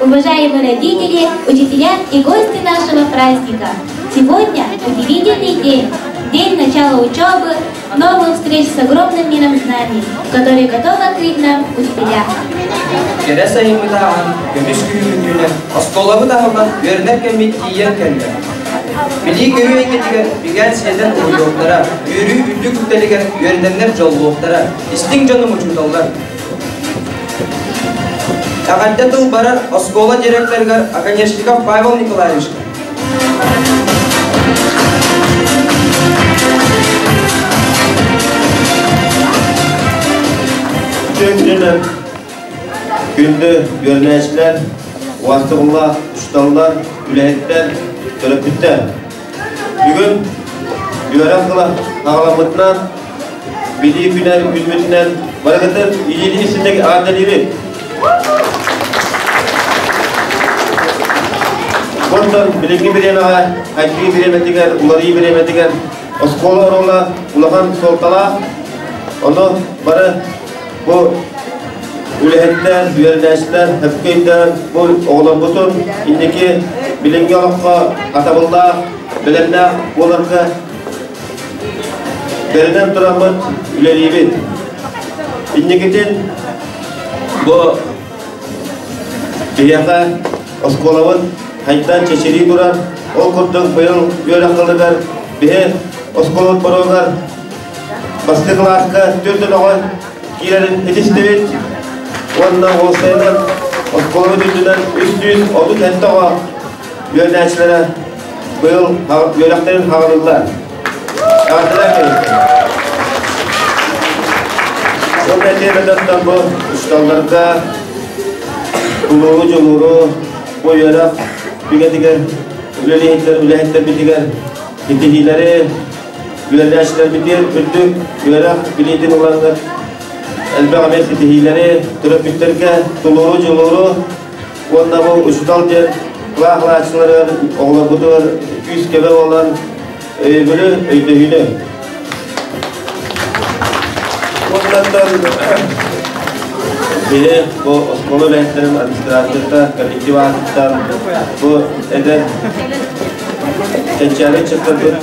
уважаемые родители, учителя и гости нашего праздника. Сегодня удивительный день. День начала учебы, новых встреч с огромным миром знаний, которые готовы открыть нам учителя. Milli görüyengetiga bigan seden uyuqlara, yürü üllü küteliger yöndenler jolluqlara, isting jonum uçundallar. Aqadda tıl barar oskola direktorgar Akaneshnikov Pavel Nikolaevich. Tüm günde yönlenişler, vasıflar, ustalar, ülehitler, törepütler. Bugün Güverakla ağlamıtından, Bili Güner Gülmetinden, Barakatır İyili isindeki adeliği. Bundan bilingi bir yana, hakiki bir emetiger, uları bir emetiger, oskola orala, ulakan soltala, onu bana bu ülehitler, yönlenişler, hepkeyler, bu oğlan butun, indiki bilingi alıqqa, atabılda, bilimde olarqa, beriden turamıt, üleliyibit. İndikitin bu biyaqa, oskolavın, haydan çeşiri duran, o kurdun buyul yönakılıgar, bihe oskolavut barogar, baskı klasqa, türdün oğan, kilerin etistevit, ondan olsaydan, oskolavut üstünden üst-yüz, odu kenti oğa, yönlenişlere, buyul yönakların havalılar. Yardılar gerektir. Bu metebedattan bu ustallarda, uluğu cumhuru, bu yönak, Bügetiger, ülehitler bitiger, bitihileri, gülerleşler bitir, ürdük, yönak, bilindin olanlar, elbe amet bitihileri, durup bittirke, tuluğu cumhuru, onda bu ustal der, kulakla açıları, oğla budur, 200 kebe olan, böyle öydehine. Onlardan biri bu Osmanlı Lehter'in administratörde, kolektivattan bu eder tencere çıktırdı.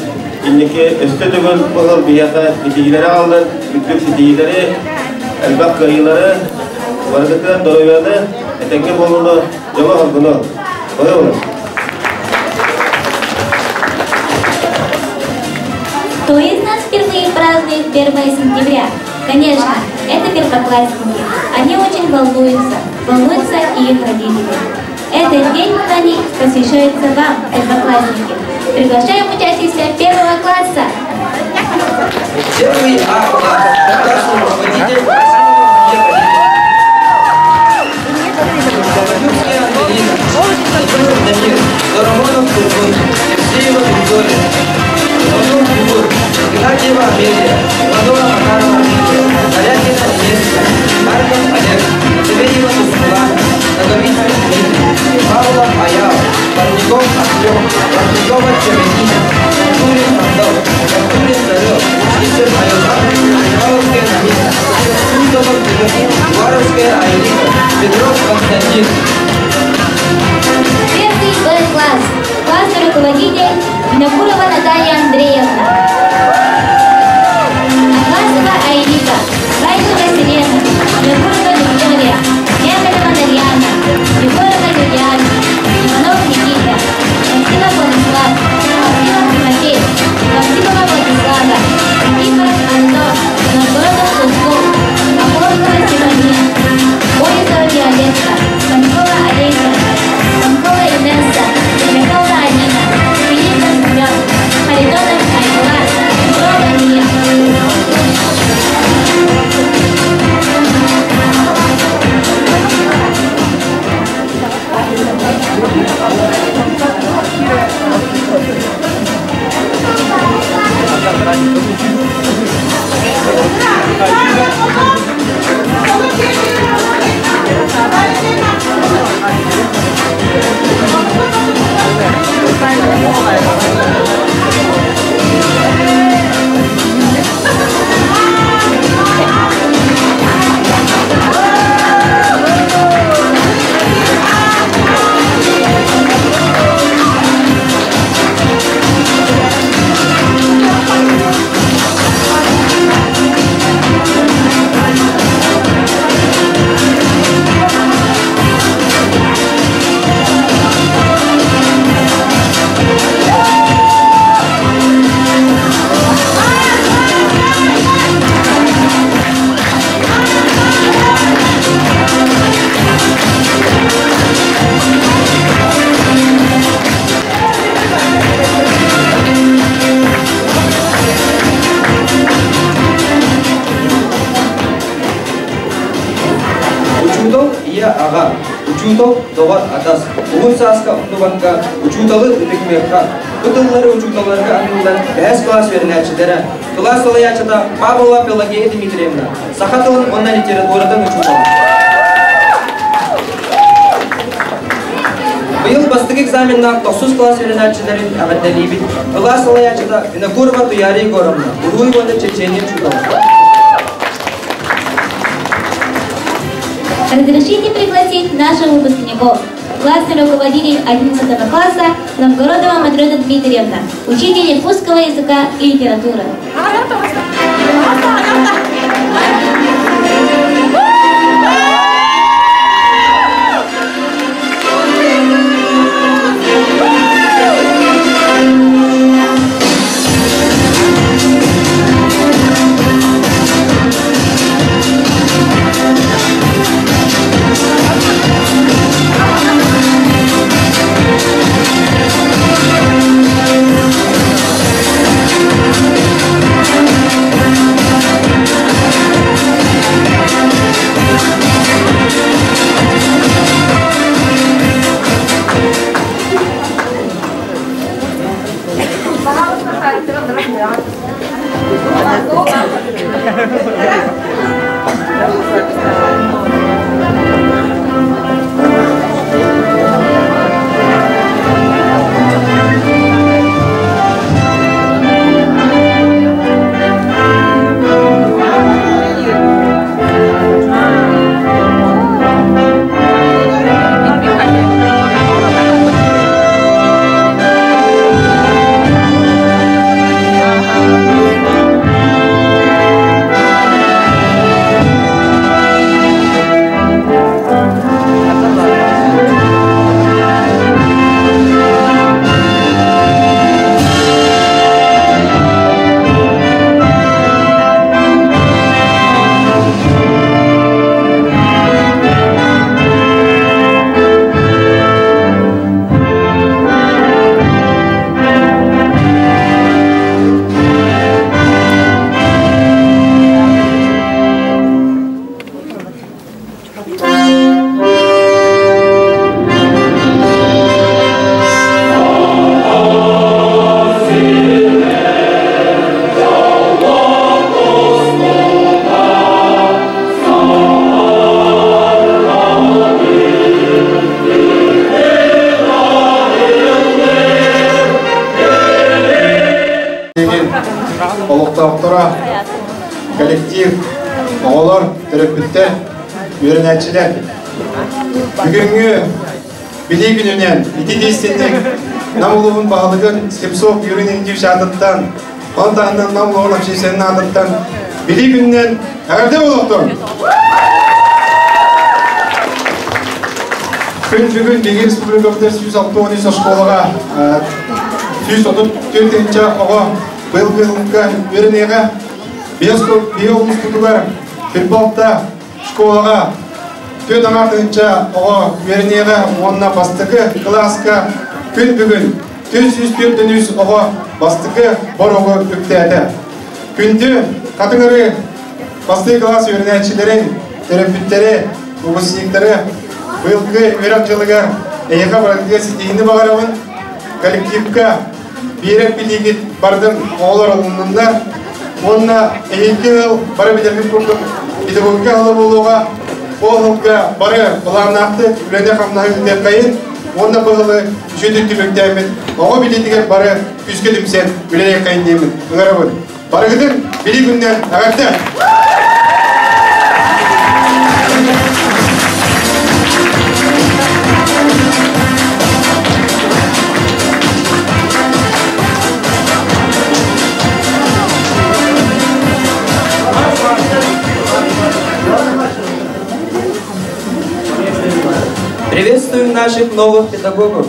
İndiki üstü düğün bu hıl bir yaka sitiyileri aldı, yüklük sitiyileri, elbak kayıları, vargıtlar doyuyordu, etenge bolunu, yola halkını. Böyle olur. Кто из нас впервые празднует 1 сентября? Конечно, это первоклассники. Они очень волнуются и их родители. Этот день знаний посвящается вам, первоклассники. Приглашаем учащихся 1 класса. Первый класс, классный руководитель Доромонов Тургун, Евсеева Виктория, Иванов Тимур, Игнатьева Амелия, Иванова Макарова Амелия, Алякина Инесса, Марков Олег, Савельева Светлана, Наговицкий Дмитрий, Павлов Аял, Парников Артем, Парникова Червенина, Турин Антон, Турин Царев, Истер Айозан, Павловская Намиса, Кузовов Дмитрий, Варовская Айлина, Петров Константин. Первый класс. Классный руководитель Винокурова Наталья Андреевна. Акласова Аэлита. Райкова Селена. Винокурова Виктория. Яковлева Дарьяна. Егорова Юлиана. Иванов Никита. Максимов Владислав. Максимов Тимофей. Максимова Владислава. Никифоров Антон. Новгородов Кусков. Апоркова Симония. Борисова Виолетта. Панкова Олеся. Панкова Инесса. Михайлова Алина. Филиппов Семен. Харитонов Айгулар. Петрова Илья. Мария Ага, учутал Довар Атас, Угун Саска Ундубанка, учуталы Үтекмекка, Утыллары учуталарга анылдан бәс класс вернәчедері. Класс олаячыда Павлова Пелагея Дмитриевна, Сахатылын онна литературадан учутал. Быйыл бастык экзаменна 9 класс вернәчедерин әгәддәлибит. Класс олаячыда Винокурова Туяри Горовна, Уруевода Чечения учутал. Разрешите пригласить наших выпускников. Классный руководитель 11 класса Новгородова Матрёна Дмитриевна, учитель русского языка и литературы. Коллектив, оғалар, түріппітті, үйренәтшілер. Бүгінгі білей күнінен, итидейстеннің намылуын бағылығын Слепцов үйренен дев жадыттан, қонтағынан намылуын ақшесенің адыттан, білей күнінен әрде болықтың. Бүгін Беге Республикабыда 160 школаға 134-ші оға бұйылғылыққа үйренеға биологиялық тұтылар Фербалта школаға төдің артынша оға үйренеға онына бастығы класска күн бүгін 404 оға бастығы бар оға үктәді. Күнді қатыңыры басты класс үйренәтшілерін, терапевттері, выпускниктері бұйылғы үйрен жылыға әйеға барадыға сетейінді бағарауын коллективка берек білегет бардың оғылар алынындар. Онна әйелге бары бедерген көрдім, педагогика алы болуға, оғылға бары бұлағынақты үйрене қамнағы деп қайын, онна бұғылы жөді түбекті әмін, оға білетіге бары күзге дүмсен үйрене қайын деймін. Үңірі бұд. Бары күдің білі күннен ағарды. Приветствуем наших новых педагогов.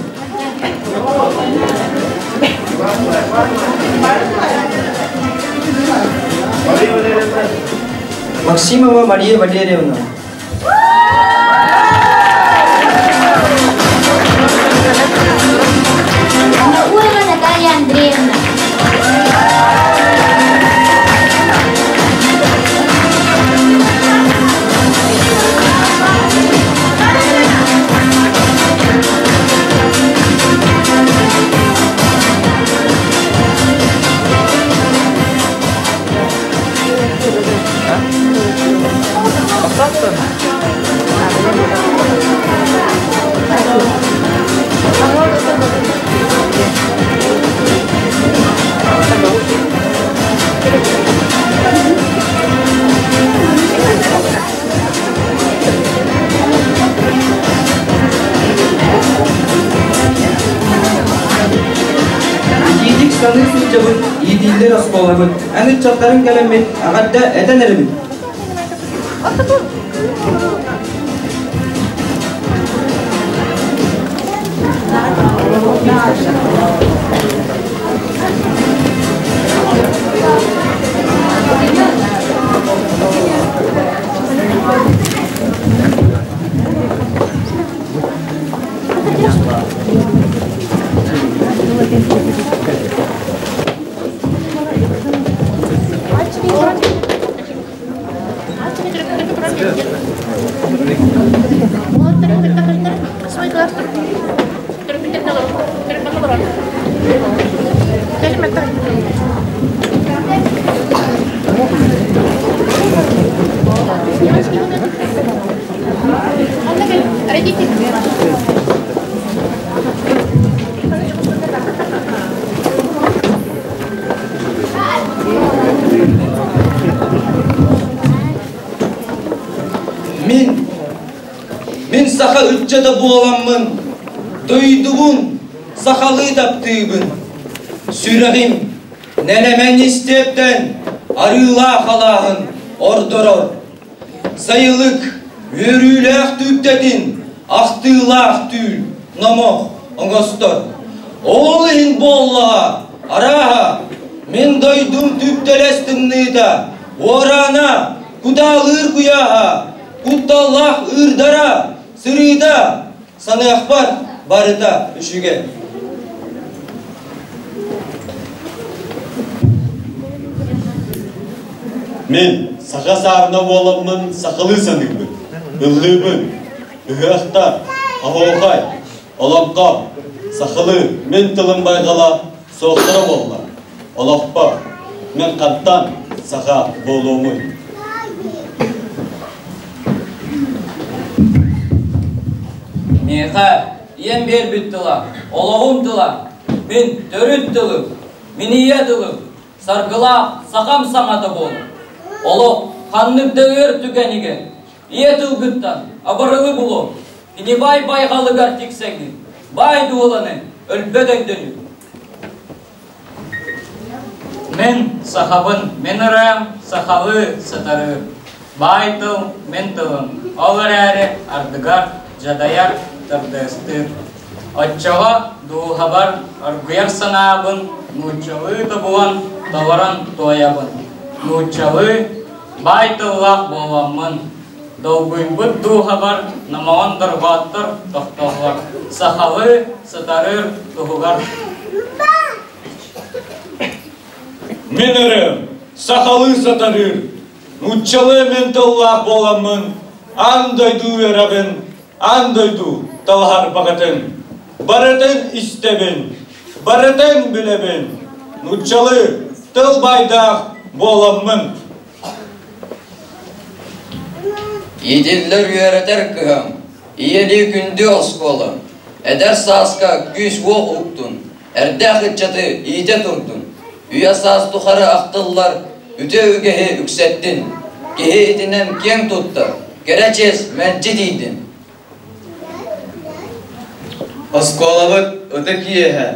Максимова Мария Валерьевна. Накурова Наталья Андреевна. oskolabyt. Any çatlaryň gelenmek, agatda etenerbit. Min saha ütçede buğalanmın, duyduğun sahalı taptığın. Süreğim, nenemen istepten, arıla halahın, ordoror. Sayılık, yürüylek tüptedin, ahtığlak tül, namoh, oңostor. Oğlin bollağa, araha, men doydum tüptelestimni da, orana, kudalır kuyaha, kuttallah ırdara, sırıda, sana akbar, barıda, üşüge. Men sağa sarına bolamın sakalı sanıqbın, ıllıbın, ühüqta, ahoqay, olamqa, sakalı men tılın baygala soğuklara bolla. Olaqpa, men qattan sağa bolumun. Meha, yen ber bittila, olağım tila, men törüt tılım, miniye tılım, sargıla saqam sаңata bol. Olo xanlık döğür tügenige, iye tılgıttan, abarılı bulu, ini bay baygalıgar tiksegi, bay duolanı, ölbeden dönü. Men sahabın, men ırayam, sahalı satarı, bay tıl, men tılım, olur eri ardıgar, jadayar, tırdestır. Açağa du habar, arguyar sanabın, nuçağı tabuan, tavaran toyabın. Nuçağı baytıllah bolamın. Dolguybıt du habar, namawan darbattır, tohtahlar. Sahalı satarır, tuhugar. Men ırayam, sahalı satarır, nuçağı mentallah bolamın, andaydu verabın, andaydu talhar bakatın, baratın istebin, baratın bilebin, nuçalı tıl baydak bolamın. Yediller yöreter kıhım, iyeli günde oskolu, eder saska güç voğ uktun, erdağ çatı iyide turdun, üye saz tuharı aktıllar, üte ügehi yüksettin, gehi etinem kem tuttu, gereçez mencidiydin. Oskolalık öteki yehe,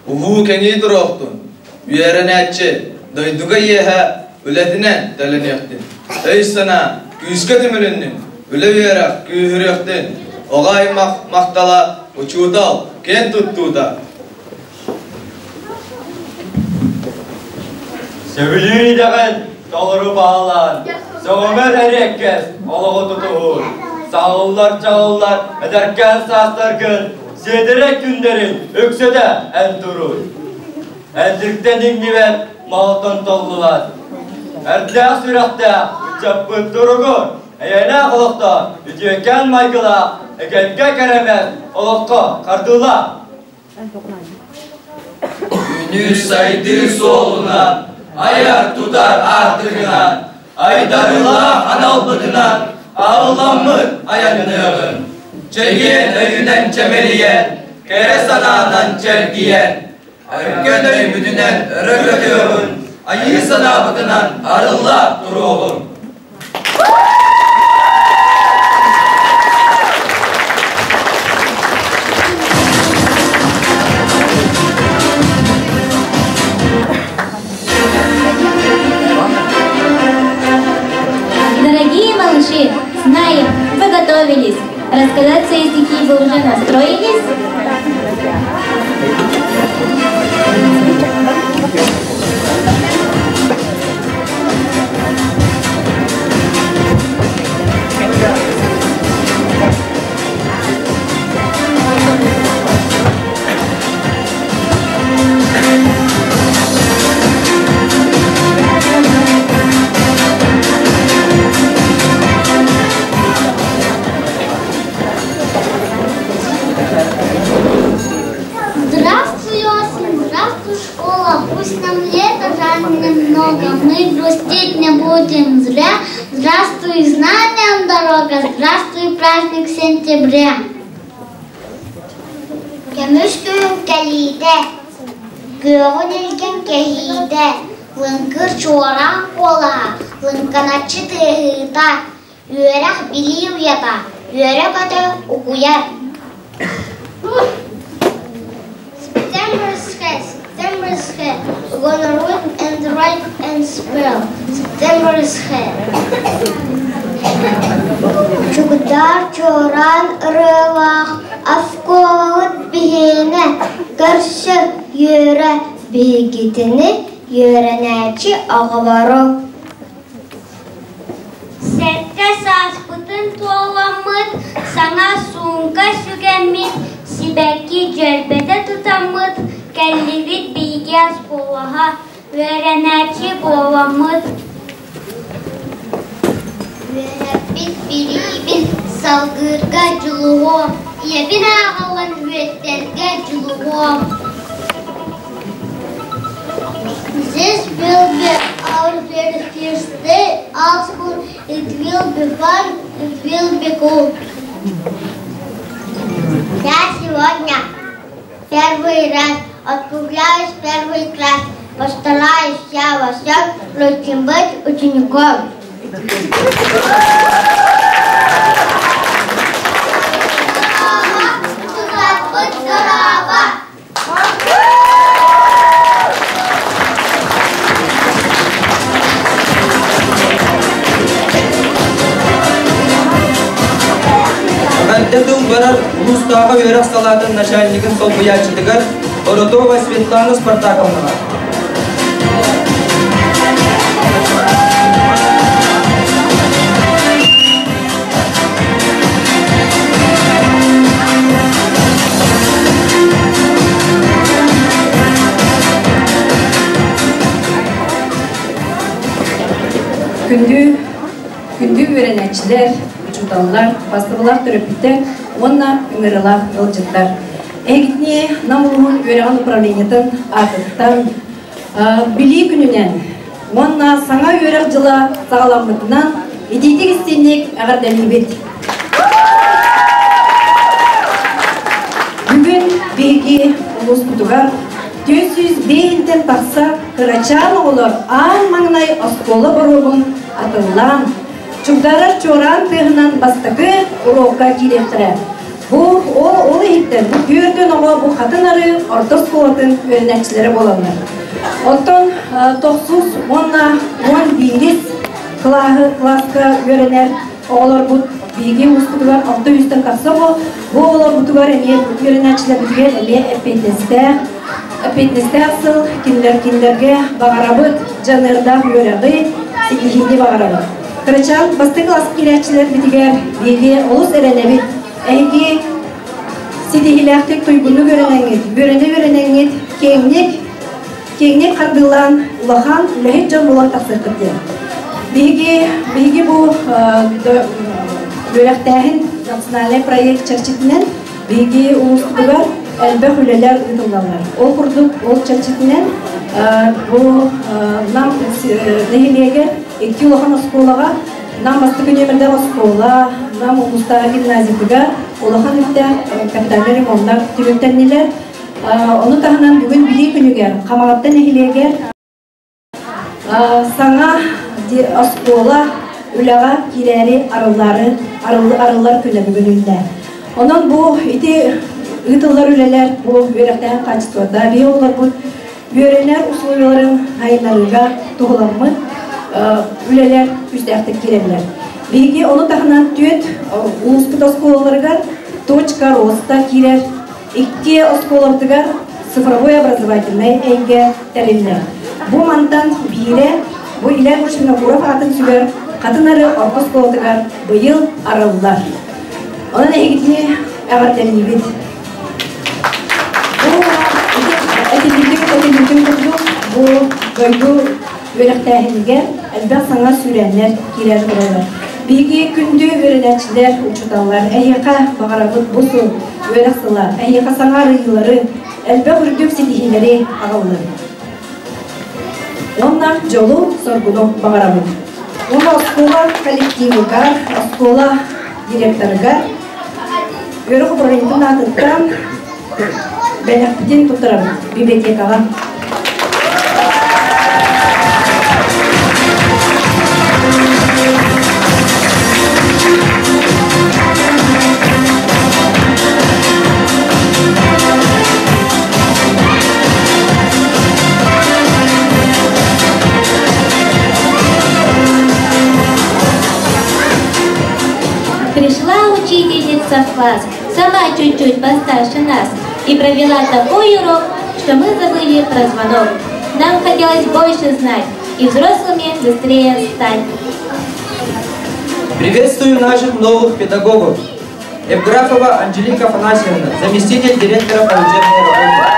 uhu keni duroktun, üyerenetçi, dayduga yehe, üledine delenektin. Ey sana, küske tümülünün, üle üyerak kühürektin, oğay maktala, uçudal, ken tuttu da. Sevilir degen, doğru bağlan, soğumer erekkes, oluğu tutuğur. Sağıllar, ederken saslarkın, sedirek günlerin, öksede en durur. Eldirkten ingiven, mağıtın tollular. Erdağ sürekte, çapıt durugur, eyene kılıkta, ücüken maygıla, ekenke keremez, oluğu kardıla. Günü saydı soluna, ayar tutar artığına, aydarıla analbıdına, ağlamır ayanığın. Çegiyen öyünen çemeliyen, kere sanağından çelgiyen, örgön öymüdünen örgödüğün, ayı sanabıdından arılla duruğun. приготовились? Рассказать свои стихи вы уже настроились? Мы грустить не будем зря. Здравствуй, знаниям дорога, здравствуй, праздник сентября. Көмүскүн келиде, көңүн илген кехиде, лынкыр чуаран кола, лынканатчы тыгыта, үйрек били уята, үйрек өтө укуяр. September is here. We're gonna read and write and spell. September is here. Чугдар чоран рывах, авколыт бігені, көрсір йөрі бігітіні, йөрінәчі ағылары. Сәтті саспытын толамыт, саңа суңка сүгәмит, сибәкі жәрбәді тұтамыт, кәллевит бейгез болаға, өрәнәчі боламыт. Өрәппет берейбін салғырға жылуғым, ебін ағылын өттерге жылуғым. This will be our very first day of school. It will be fun, it will be cool. Я сегодня первый раз отправляюсь в первый класс. Постараюсь я во всем лучшим быть учеником. Дедум барар Густава Верах Салатын начальником Толбуячидыгар Оротова Светлана Спартаковна. Күнді öğreneciler, çocuklar, бастығылар түріпіттер, онна үңірілақ ылжыттар. Әгітіне намылығын өреған управлениетін артықтан білі күнінен, онна саңа өреғ жылы сағаламытынан едейтік істенек әғардәмі бет. Бүгін бейге ұлыс күтігар 405-тен тақса қырачан олар аң маңнай осколы бұрығын атылан, Чугдарар чоран тыгынан бастығы уроққа киректірі. Бұл ол еттен, бұл көрден оға бұл қатынары орта сколатын өрнәтшілері боланlar. Оттон 9-10 класқа өрінер оғылар бұл бейге ұстығылар 600-тен қақса бұл олар бұтығар әме өрнәтшілер бүтігер әме әпетнесті асыл кендерге бағарабыт жанырда өрәғи сетихинде бағарабыт. Кырачан басты класс кирәчиләр битигәр беге олус эренебит. Әйге сидихиләхтек туйгуны görәнәңет кеңнек кардылан улахан үләһит жан булат тақсыртты. Беге бу görәктәһин националь проект чарчитнән беге улустугар әлбә хүләләр үтүлганнар. Ол курдук ол чарчитнән бу нам нәһилегә Iki улахан осколаға, нам бастығы немірден оскола, нам облыстағы гимназиятыға, улахан үтті капитальный ремонттар түбектеннелер. Оны тағынан бүгін білей күнігер, қамағаттан әхілегер, саңа оскола үліға керәрі арылар күні бүгін үлді. Онын бұл үтілер үлелер, бұл өректен қачыстуада, бей олар бұл бөренер условияларын айналыға тұғыламы, Üleler üstəxtək girərlər. Биги onu тахынан түет улуспут осколаларга точка роста кирер. Икки осколаларга цифровой образовательный эйге тәлимлер. Бу мантан бире, бу илер ушина курaf атын сүгер, катынары осколаларга быйыл араллар. Onun egitini ağırtlarını bit. Bu bölgü öğretmenliğe elbette sana sürenler girer buralar. Bilgi gündü öğretmenler uçutanlar, eyyaka bağırabıt bozu öğretmenler, eyyaka sana arayıları, elbette ürdük silihleri ağılır. Onlar yolu sorgulu bağırabıt. Ona oskola kolektivigar, oskola direktörügar, Yörük Proyent'in adından Benekbidin tutarım bibliotekaga. Пришла учительница в класс, сама чуть-чуть постарше нас, и провела такой урок, что мы забыли про звонок. Нам хотелось больше знать и взрослыми быстрее стать. Приветствую наших новых педагогов. Евграфова Анжелика Афанасьевна, заместитель директора по учебной работе.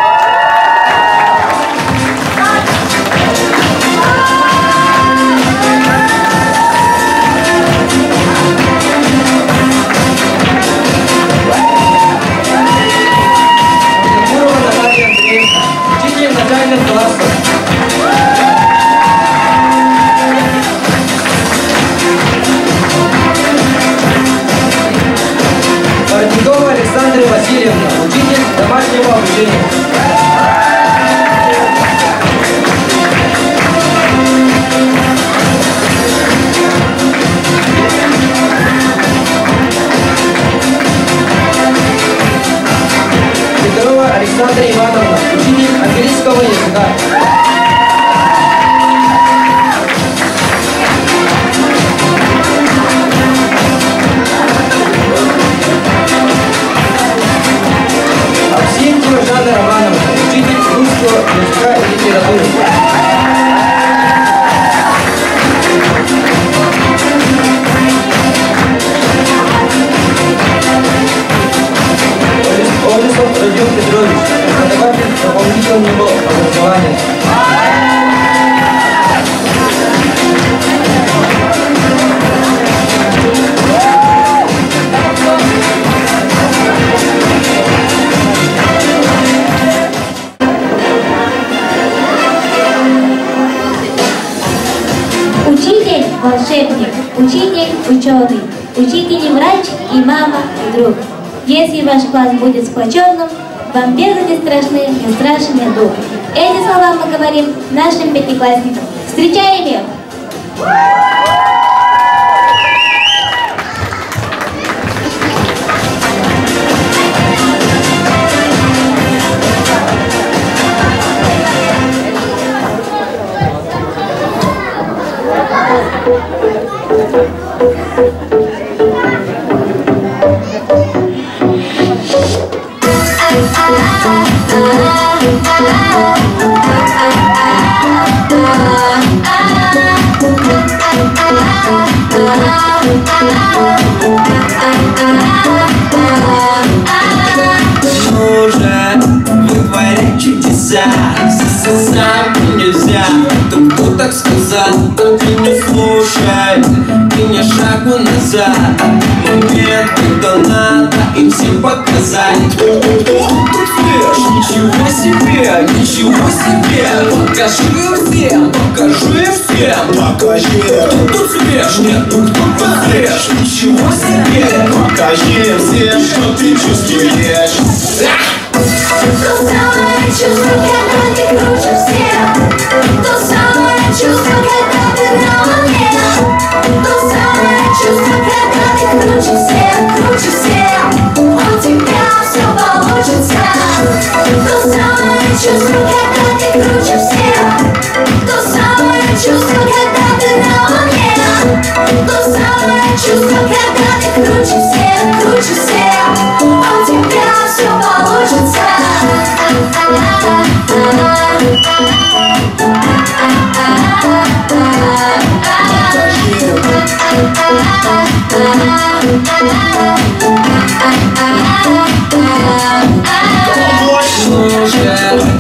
Бордникова Александра Васильевна, учитель домашнего обучения. Петрова Александра Ивановна, учитель английского языка. Жанна Романовна, учитель русского языка и литературы. Олесов Родион Петрович, преподаватель дополнительного образования. Учитель – волшебник, учитель – ученый, учитель и врач, и мама, и друг. Если ваш класс будет сплоченным, вам бегать не страшны, не страшен и дух. Эти слова мы говорим нашим пятиклассникам. Встречаем их! Чудеса, сам нельзя, кто так сказал, ты не слушай, ты не шагу назад, момент, когда надо им всем показать. Тут слышь, ничего себе, ничего себе, покажи им всем, покажи. Тут слышь, нет, кто слышь, ничего себе, покажи им всем, что ты чувствуешь. То самое чувство, когда ты круче всех. То самое чувство, когда ты на волне. То самое чувство, когда ты круче всех. У тебя все получится. То самое чувство, когда ты круче всех. То самое чувство, когда ты на волне. То самое чувство.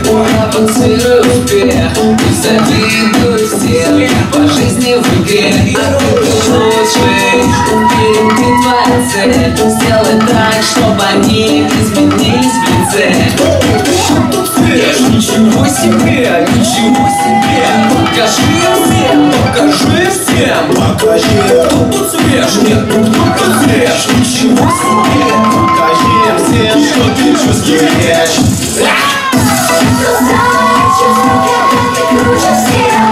Провоцируй успех, не завидуй всех по жизни в игре. Лучший впереди твоя цель, сделай так, чтобы они изменились в лице. Ничего себе, ничего себе. Покажи всем, покажи. Кто тут свеж, нет, кто тут свеж. Ничего себе, покажи всем, что ты чувствуешь. То самое чувство, когда ты круче всех.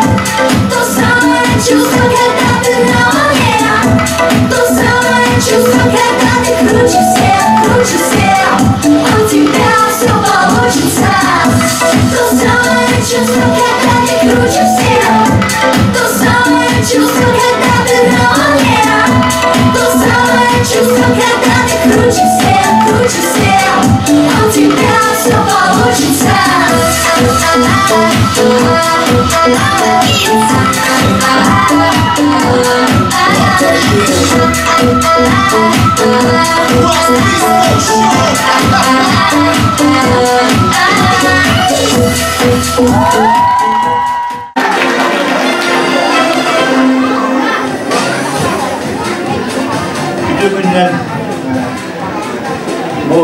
То самое чувство, когда ты на волне. То самое чувство, когда ты круче всех. У тебя все получится. То самое чувство, когда ты круче всех. То самое чувство, когда ты на волне. То самое чувство, когда ты круче всех. У тебя все получится. Bu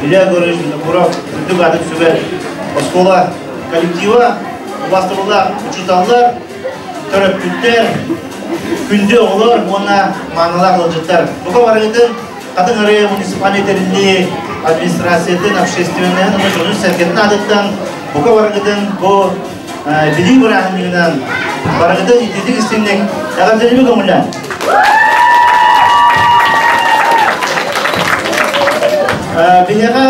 Илья Григорьевич Буров үздік адып сөбер Оскола коллектива бастырылар, учуталар, төрөппүттер, күнде олар, оны маңылар қылжыттар. Бұға барғыдың қатын ары муниципалитетінде администрациятын, общественнен, оны жонын сәркетін адыттан, бұға барғыдың бұл білі бір ағымығынан барғыдың итедік істемнен әғамденімі көңілден. Бинеға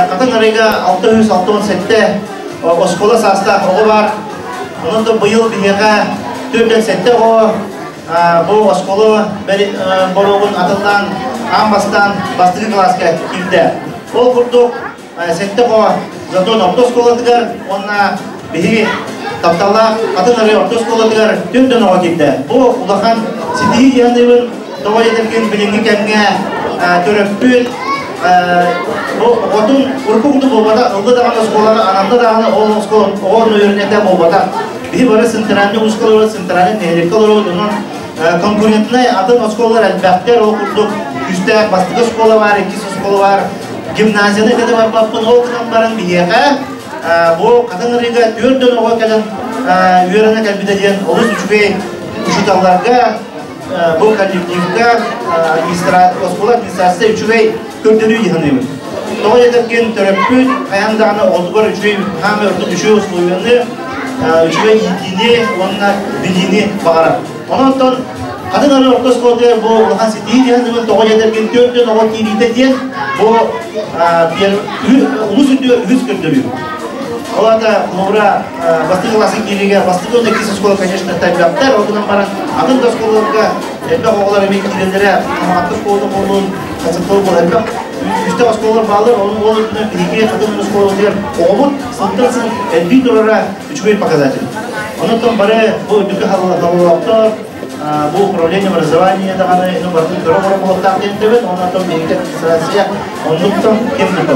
қатын арыға 667 Оскола саста оғы бар. Оның да бұйыл бинеға 407 оғы бұл Осколы бұрығын атылдан амбастан бастығы класқа келді. Ол құрдық 7 оғы затон орта Осколадығар, онына бігі тапталақ қатын ары орта Осколадығар 4 оғы келді. Бұл ұлақан сетігі ендігін тоға едерген біліңгі кәмге төрөппіл Отun urkuğdu bolbada, ıldı dağına oskoları, anamda dağına oğun öğrenete bolbada. Bir böyle sıntıranlı oskoları, sıntıranlı nehirlikler olur. Onun konkurentine adın oskolar elbette okurduk. Üstte bastık oskola var, ikisi oskola var. Gimnaziyada kadar var, bakın o kıdamların bir yere. Bu kadın rıga 4 dön oğa kadar öğrenek elbette diyen oluz üçüge uşutallarga bu kolektivga oskola administrasiya üçüge kördürü yıhanıyım. Doğru ederken töröpkün ayağındağını oldular üçüge hem örtü düşüyor usluğunu üçüge yediğini, onunla bildiğini bağırar. Ondan kadın arı orta skolda bu ulağan setiği yıhanıyım. Doğru ederken tördün oğa kiride diyen bu ulus ütü üz kördürüyor. Ola da Лаура bastığı klası giriga, bastığı onda ikisi skola, конечно, tabiatlar. Oğlan baran adın da skolalarga elbette oğlar emek girenlere amatlı skolda olun, kasıtlı olun. Elbette üstte skolalar bağlar, onun oğluna bilgiye kadın skolalar oğlun, sıntırsın, elbette oraya üçümeyi показатель. Ondan bari bu dükkü halılar, bu управление образования даганы, ну бартын көрө болуптак дентебет, ondan мемлекет администрация, ondan кем tutу.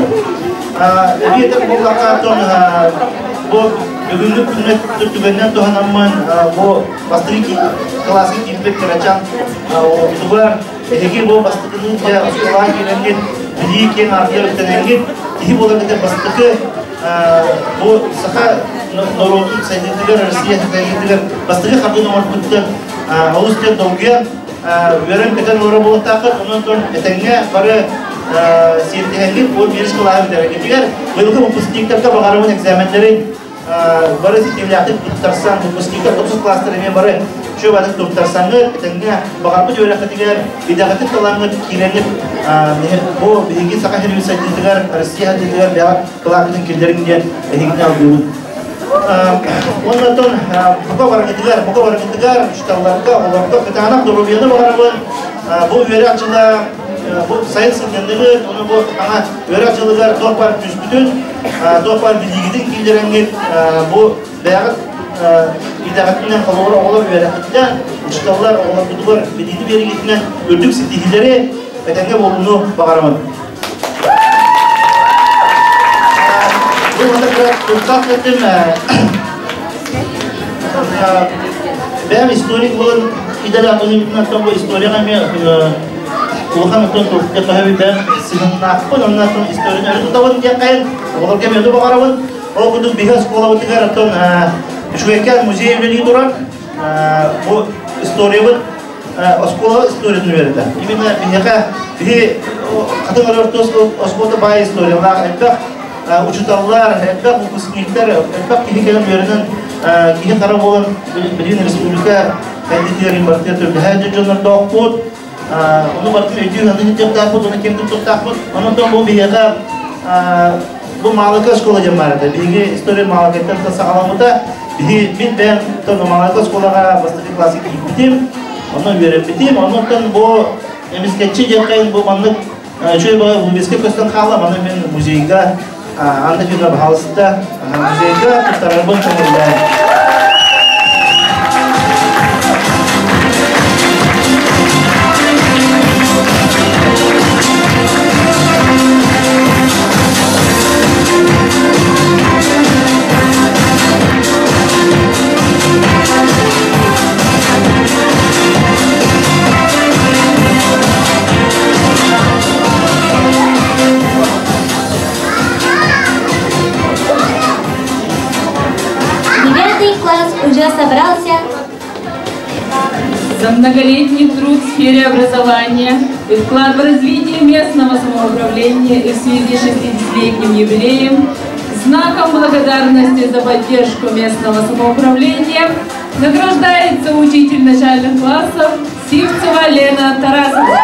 Эбиетер боллакаатон bu бүгүнкү күнөт түгөннөн туханаммын bu бастырыки классын килбек керачан тугар эги bu бастыгынын же оскола келенген били кен артер өтөненген ии болагыда бастыгы bu саха норотун сайдыгыр Россия сайдыгыр бастыгы хабын ортуттан олустен долгия верен кетен ора болтакы онон этеңге бары сертигенге bu бериш кылабы деп эгер быйылкы выпускниктарга багарымын экзамендерин бары сетевлятып туттарсан выпускниктар 9 класстар эме бары şu batık tutarsanlar, etenge bakarmı jörəkədigər, bidağıtı qalanlar kirənib, bu bilgi saqa hərbi saytıdıgar, Rusiya həddigar, bəyə qılaqının killərindən ehigini aldığın. Ondan buqa vargıdıgar, şütallarga, olarga, qıtağına durubiyanı varabın, bu öğrenciler, bu sayın sınırlığı, onu bu öğrenciler doğpar düzbütün, doğpar bilgidin killərengen, bu bəyə İdağıtından kalora oğlar verakıttan uçtallar oğlar tutular bedidi beri gittiğinden ördük sittihileri etenge bolunu bağıramadı. Bu arada tutsak ettim. Ben historik olan idare akılımdan tam bu historia kami Tuhan itu untuk ketahui dan sebenarnya pun orang itu historinya itu tahu dia kan kalau kami itu bakaran kalau kudu bihas sekolah itu kan atau şuekan müziğe beli duran bu historia bu sekolah historia itu berada. Ini mereka di kadang orang itu sekolah bayi historia lah. Mereka uçutallar, mereka bukusnikler, mereka kini kelam berinan kini karena bukan berinan Respublika Kandidiyari Martir terbahaja jonar dokput. Onu berarti video nanti setiap tahun onu kim tutup tahun, onu tuh bu biasa bu Malaka sekolah jemaat, bihi histori Malaka itu tersalah muda, bihi ben tuh Malaka sekolah pasti klasik ikutim, onu birim onu tuh bu emiskeci jakain bu manuk, cuy bu miskep kestan kalah mana ben muziga, anda juga bahasa muziga terarbun kemudian. Уже собрался. За многолетний труд в сфере образования и вклад в развитие местного самоуправления и в связи с 60-летним юбилеем, знаком благодарности за поддержку местного самоуправления награждается учитель начальных классов Сивцева Лена Тарасова.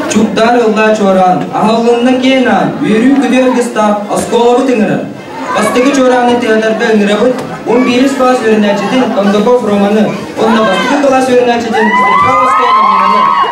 Çukdar yıllar çoran, ahallığında kena, yürü güdür gısta, askola bu tıngırı. Bastıkı çoranı teatrda ıngırabı, 11 klas öğrenecinin Kondakov romanı, onunla bastıkı klas öğrenecinin Strikavskaya nominanı.